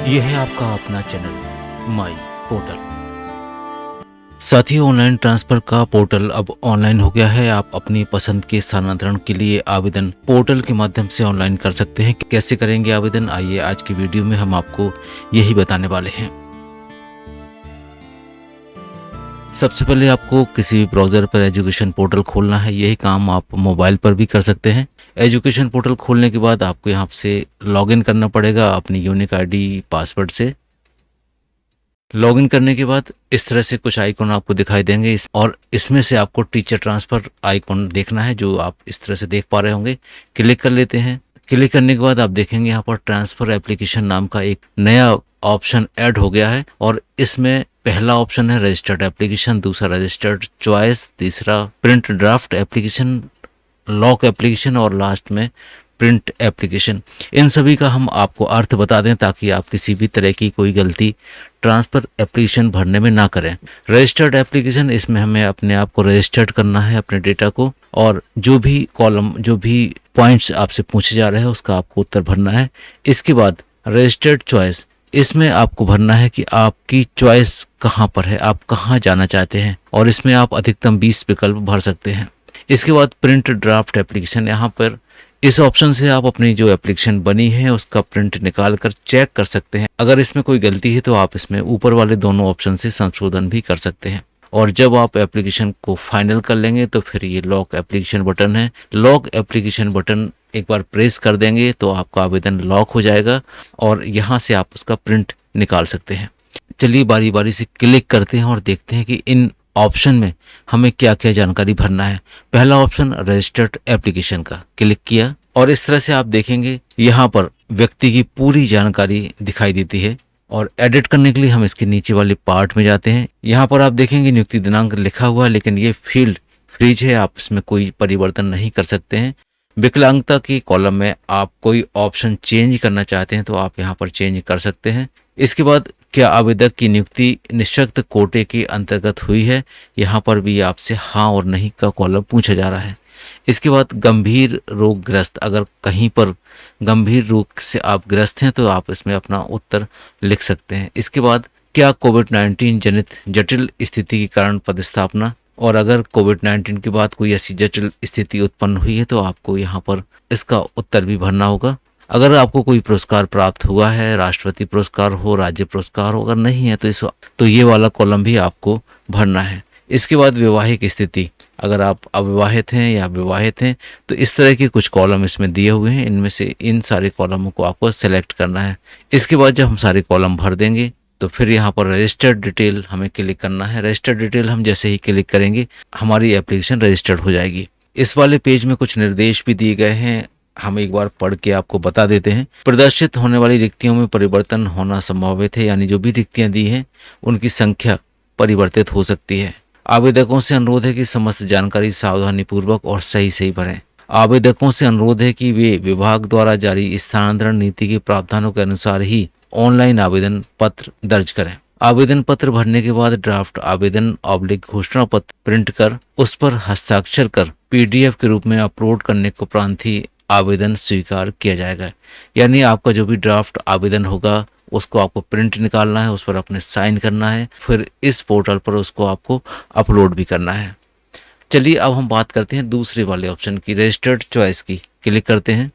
ये है आपका अपना चैनल माई पोर्टल। साथ ही ऑनलाइन ट्रांसफर का पोर्टल अब ऑनलाइन हो गया है। आप अपनी पसंद के स्थानांतरण के लिए आवेदन पोर्टल के माध्यम से ऑनलाइन कर सकते हैं। कैसे करेंगे आवेदन, आइए आज की वीडियो में हम आपको यही बताने वाले हैं। सबसे पहले आपको किसी भी ब्राउज़र पर एजुकेशन पोर्टल खोलना है। यही काम आप मोबाइल पर भी कर सकते हैं। एजुकेशन पोर्टल खोलने के बाद आपको यहाँ से लॉगिन करना पड़ेगा अपनी यूनिक आईडी पासवर्ड से। लॉगिन करने के बाद इस तरह से कुछ आइकॉन आपको दिखाई देंगे और इसमें से आपको टीचर ट्रांसफ़र आइकॉन देखना है, जो आप इस तरह से देख पा रहे होंगे। क्लिक कर लेते हैं। क्लिक करने के बाद आप देखेंगे यहाँ पर ट्रांसफ़र एप्लीकेशन नाम का एक नया ऑप्शन ऐड हो गया है और इसमें पहला ऑप्शन है रजिस्टर्ड एप्लीकेशन, दूसरा रजिस्टर्ड चॉइस, तीसरा print draft application, lock application और लास्ट में प्रिंट एप्लीकेशन। इन सभी का हम आपको अर्थ बता दें ताकि आप किसी भी तरह की कोई गलती ट्रांसफ़र एप्लीकेशन भरने में ना करें। रजिस्टर्ड एप्लीकेशन, इसमें हमें अपने आप को रजिस्टर्ड करना है, अपने डेटा को, और जो भी कॉलम, जो भी पॉइंट्स आपसे पूछे जा रहे हैं उसका आपको उत्तर भरना है। इसके बाद रजिस्टर्ड चॉइस, इसमें आपको भरना है कि आपकी चॉइस कहाँ पर है, आप कहाँ जाना चाहते हैं, और इसमें आप अधिकतम 20 विकल्प भर सकते हैं। इसके बाद प्रिंट ड्राफ्ट एप्लीकेशन, यहाँ पर इस ऑप्शन से आप अपनी जो एप्लीकेशन बनी है उसका प्रिंट निकाल कर चेक कर सकते हैं। अगर इसमें कोई गलती है तो आप इसमें ऊपर वाले दोनों ऑप्शन से संशोधन भी कर सकते हैं। और जब आप एप्लीकेशन को फाइनल कर लेंगे तो फिर ये लॉक एप्लीकेशन बटन है, लॉक एप्लीकेशन बटन एक बार प्रेस कर देंगे तो आपका आवेदन लॉक हो जाएगा और यहाँ से आप उसका प्रिंट निकाल सकते हैं। चलिए बारी बारी से क्लिक करते हैं और देखते हैं कि इन ऑप्शन में हमें क्या क्या जानकारी भरना है। पहला ऑप्शन रजिस्टर्ड एप्लीकेशन का, क्लिक किया और इस तरह से आप देखेंगे यहाँ पर व्यक्ति की पूरी जानकारी दिखाई देती है। और एडिट करने के लिए हम इसके नीचे वाले पार्ट में जाते हैं। यहाँ पर आप देखेंगे नियुक्ति दिनांक लिखा हुआ है, लेकिन ये फील्ड फ्रीज है, आप इसमें कोई परिवर्तन नहीं कर सकते हैं। विकलांगता की कॉलम में आप कोई ऑप्शन चेंज करना चाहते हैं तो आप यहाँ पर चेंज कर सकते हैं। इसके बाद क्या आवेदक की नियुक्ति निःशक्त कोटे के अंतर्गत हुई है, यहाँ पर भी आपसे हाँ और नहीं का कॉलम पूछा जा रहा है। इसके बाद गंभीर रोगग्रस्त, अगर कहीं पर गंभीर रोग से आप ग्रस्त हैं तो आप इसमें अपना उत्तर लिख सकते हैं। इसके बाद क्या कोविड-19 जनित जटिल स्थिति के कारण पदस्थापना, और अगर कोविड-19 के बाद कोई ऐसी जटिल स्थिति उत्पन्न हुई है तो आपको यहाँ पर इसका उत्तर भी भरना होगा। अगर आपको कोई पुरस्कार प्राप्त हुआ है, राष्ट्रपति पुरस्कार हो, राज्य पुरस्कार हो, अगर नहीं है तो ये वाला कॉलम भी आपको भरना है। इसके बाद वैवाहिक स्थिति, अगर आप अविवाहित हैं या विवाहित हैं तो इस तरह के कुछ कॉलम इसमें दिए हुए हैं, इनमें से इन सारे कॉलमों को आपको सेलेक्ट करना है। इसके बाद जब हम सारे कॉलम भर देंगे तो फिर यहाँ पर रजिस्टर्ड डिटेल हमें क्लिक करना है। रजिस्टर्ड डिटेल हम जैसे ही क्लिक करेंगे हमारी एप्लीकेशन रजिस्टर्ड हो जाएगी। इस वाले पेज में कुछ निर्देश भी दिए गए हैं, हम एक बार पढ़ के आपको बता देते हैं। प्रदर्शित होने वाली रिक्तियों में परिवर्तन होना संभावित है, यानी जो भी रिक्तियां दी हैं उनकी संख्या परिवर्तित हो सकती है। आवेदकों से अनुरोध है कि समस्त जानकारी सावधानी पूर्वक और सही भरें। आवेदकों से अनुरोध है कि वे विभाग द्वारा जारी स्थानांतरण नीति के प्रावधानों के अनुसार ही ऑनलाइन आवेदन पत्र दर्ज करें। आवेदन पत्र भरने के बाद ड्राफ्ट आवेदन घोषणा पत्र प्रिंट कर उस पर हस्ताक्षर कर PDF के रूप में अपलोड करने के उपरांत ही आवेदन स्वीकार किया जाएगा। यानी आपका जो भी ड्राफ्ट आवेदन होगा उसको आपको प्रिंट निकालना है, उस पर अपने साइन करना है, फिर इस पोर्टल पर उसको आपको अपलोड भी करना है। चलिए अब हम बात करते हैं दूसरे वाले ऑप्शन की, रजिस्टर्ड चॉइस की। क्लिक करते हैं।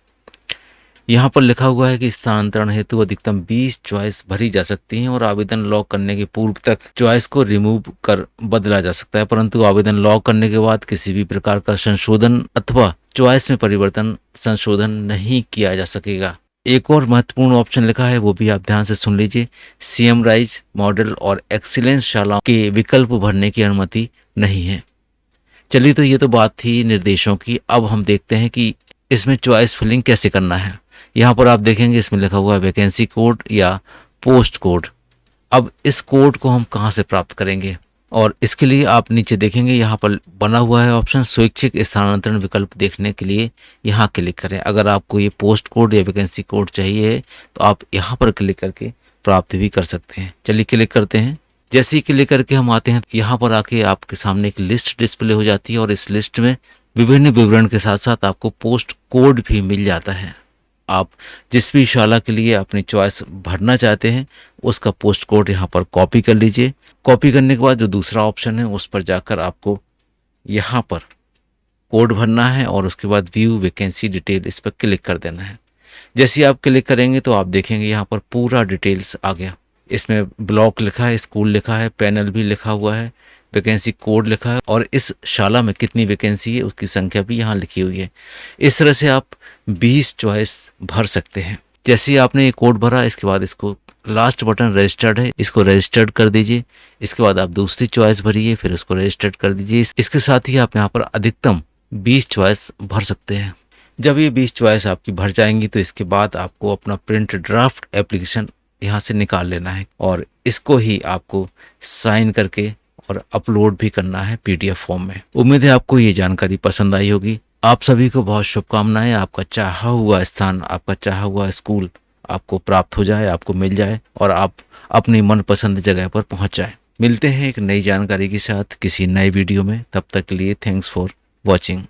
यहाँ पर लिखा हुआ है कि स्थानांतरण हेतु अधिकतम 20 चॉइस भरी जा सकती हैं और आवेदन लॉक करने के पूर्व तक चॉइस को रिमूव कर बदला जा सकता है, परंतु आवेदन लॉक करने के बाद किसी भी प्रकार का संशोधन अथवा चॉइस में परिवर्तन संशोधन नहीं किया जा सकेगा। एक और महत्वपूर्ण ऑप्शन लिखा है, वो भी आप ध्यान से सुन लीजिए। CM राइज, मॉडल और एक्सीलेंस शालाओं के विकल्प भरने की अनुमति नहीं है। चलिए, तो ये तो बात थी निर्देशों की। अब हम देखते हैं कि इसमें चॉइस फिलिंग कैसे करना है। यहाँ पर आप देखेंगे इसमें लिखा हुआ है वैकेंसी कोड या पोस्ट कोड। अब इस कोड को हम कहाँ से प्राप्त करेंगे, और इसके लिए आप नीचे देखेंगे यहाँ पर बना हुआ है ऑप्शन स्वैच्छिक स्थानांतरण विकल्प। देखने के लिए यहाँ क्लिक करें। अगर आपको ये पोस्ट कोड या वैकेंसी कोड चाहिए तो आप यहाँ पर क्लिक करके प्राप्त भी कर सकते हैं। चलिए क्लिक करते हैं। जैसे ही क्लिक करके हम आते हैं यहाँ पर आके आपके सामने एक लिस्ट डिस्प्ले हो जाती है और इस लिस्ट में विभिन्न विवरण के साथ साथ आपको पोस्ट कोड भी मिल जाता है। आप जिस भी शाला के लिए अपनी चॉइस भरना चाहते हैं उसका पोस्ट कोड यहाँ पर कॉपी कर लीजिए। कॉपी करने के बाद जो दूसरा ऑप्शन है उस पर जाकर आपको यहाँ पर कोड भरना है और उसके बाद व्यू वैकेंसी डिटेल इस पर क्लिक कर देना है। जैसे ही आप क्लिक करेंगे तो आप देखेंगे यहाँ पर पूरा डिटेल्स आ गया। इसमें ब्लॉक लिखा है, स्कूल लिखा है, पैनल भी लिखा हुआ है, वैकेंसी कोड लिखा है और इस शाला में कितनी वैकेंसी है उसकी संख्या भी यहाँ लिखी हुई है। इस तरह से आप 20 चॉइस भर सकते हैं। जैसे ही आपने ये कोड भरा इसके बाद इसको लास्ट बटन रजिस्टर्ड है, इसको रजिस्टर्ड कर दीजिए। इसके बाद आप दूसरी चॉइस भरिए, फिर उसको रजिस्टर्ड कर दीजिए। इसके साथ ही आप यहाँ पर अधिकतम 20 चॉइस भर सकते हैं। जब ये 20 चॉइस आपकी भर जाएंगी तो इसके बाद आपको अपना प्रिंट ड्राफ्ट एप्लीकेशन यहाँ से निकाल लेना है और इसको ही आपको साइन करके और अपलोड भी करना है पीडीएफ फॉर्म में। उम्मीद है आपको ये जानकारी पसंद आई होगी। आप सभी को बहुत शुभकामनाएं। आपका चाहा हुआ स्थान, आपका चाहा हुआ स्कूल आपको प्राप्त हो जाए, आपको मिल जाए और आप अपनी मनपसंद जगह पर पहुंच जाए। मिलते हैं एक नई जानकारी के साथ किसी नए वीडियो में। तब तक के लिए थैंक्स फॉर वॉचिंग।